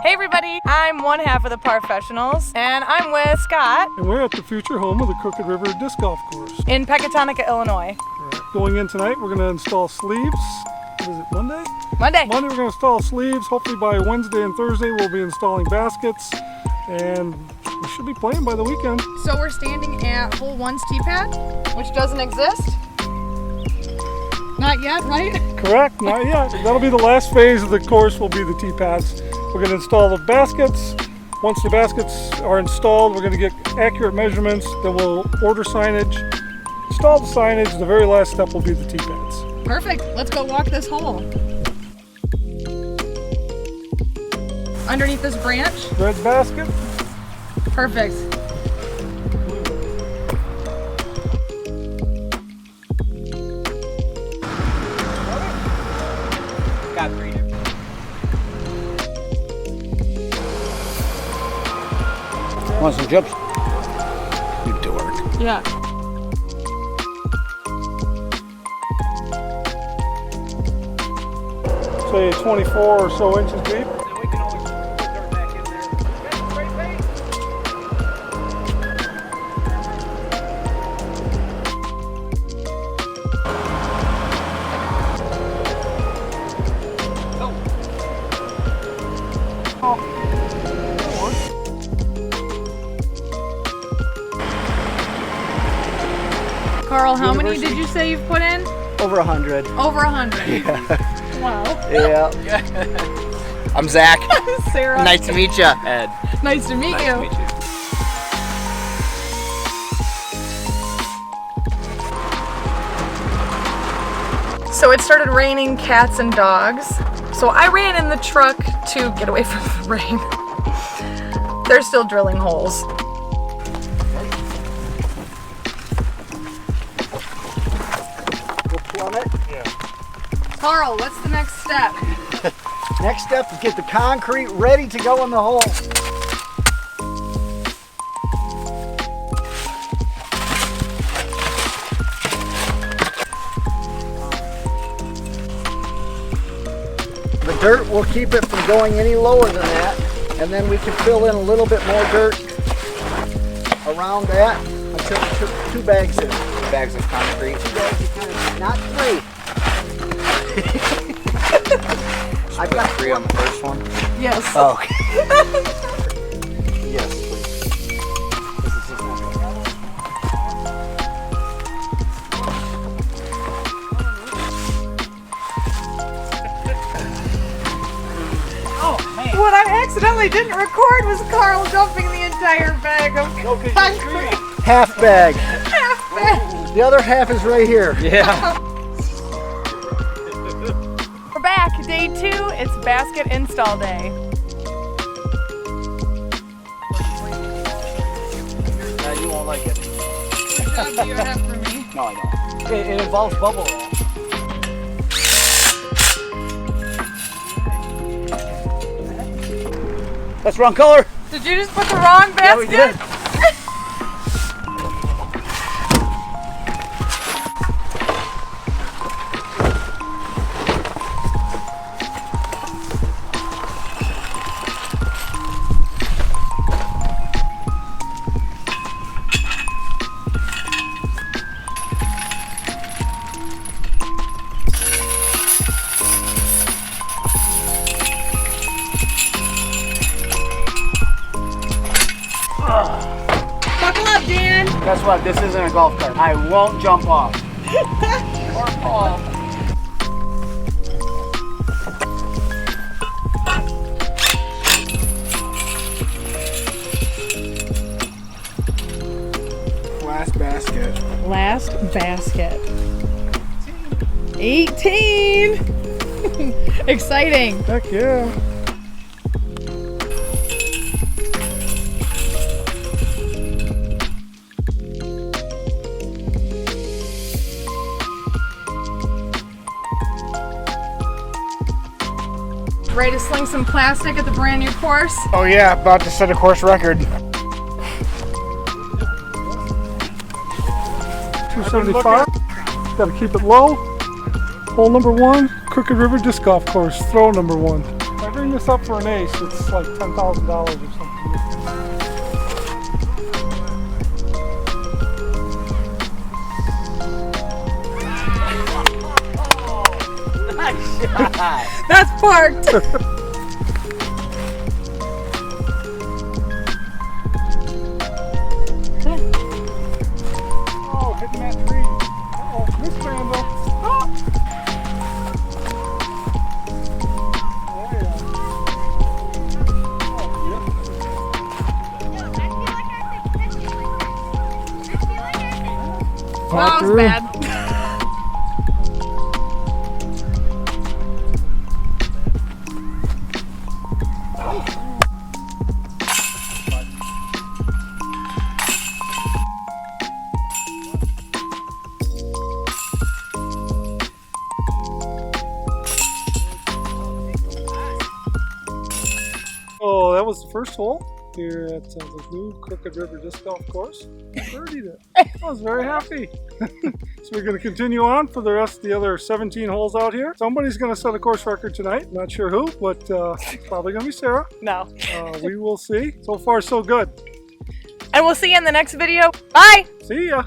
Hey everybody, I'm one half of the Parfessionals, and I'm with Scott. And we're at the future home of the Crooked River Disc Golf Course. In Pecatonica, Illinois. Correct. Going in tonight, we're going to install sleeves. What is it, Monday? Monday. Monday we're going to install sleeves. Hopefully by Wednesday and Thursday we'll be installing baskets. And we should be playing by the weekend. So we're standing at hole 1's TPad, which doesn't exist. Not yet, right? Correct, not yet. That'll be the last phase of the course, will be the T-pads. We're going to install the baskets. Once the baskets are installed, we're going to get accurate measurements. Then we'll order signage, install the signage. The very last step will be the T-pads. Perfect. Let's go walk this hole. Underneath this branch? Red basket. Perfect. Got 3. Want some chips? You dork. Yeah. Say 24 or so inches deep. Then we can always put dirt back in there. Spray paint. Carl, how many did you say you've put in? Over 100. Over 100. Yeah. Wow. Yeah. I'm Zach. Sarah. Nice to meet you. Ed. Nice to meet you. So it started raining cats and dogs. So I ran in the truck to get away from the rain. They're still drilling holes. Yeah. Carl, what's the next step? Next step is get the concrete ready to go in the hole. The dirt will keep it from going any lower than that, and then we can fill in a little bit more dirt around that until we took 2 bags in. 2 bags of concrete. 2 bags of concrete, not 3. I've got 3 on the first one. Yes. Oh, okay. Yes, please. This is just What I accidentally didn't record was Carl dumping the entire bag of concrete. half bag. Half bag. The other half is right here. Yeah. We're back, day 2. It's basket install day. You won't like it. What job do you have for me? No, I don't. It involves bubble wrap. That's wrong color. Did you just put the wrong basket? Yeah, we did. Buckle up, Dan. Guess what? This isn't a golf cart. I won't jump off. Or fall. Last basket. Last basket. 18. Exciting. Heck yeah. Ready to sling some plastic at the brand new course? Oh yeah, about to set a course record. 275. Got to keep it low. Hole number 1, Crooked River Disc Golf Course, throw number 1. Every setting this up for an ace, it's like $10,000 or something. That's parked. Oh, hitting that tree. Uh-oh, Miss Granville. Stop! Oh, yeah. Well, that was bad. Oh, that was the first hole here at the new Crooked River Disc Golf Course. Birdied it. I was very happy. So we're going to continue on for the rest of the other 17 holes out here. Somebody's going to set a course record tonight. Not sure who, but probably going to be Sarah. No. We will see. So far, so good. And we'll see you in the next video. Bye. See ya.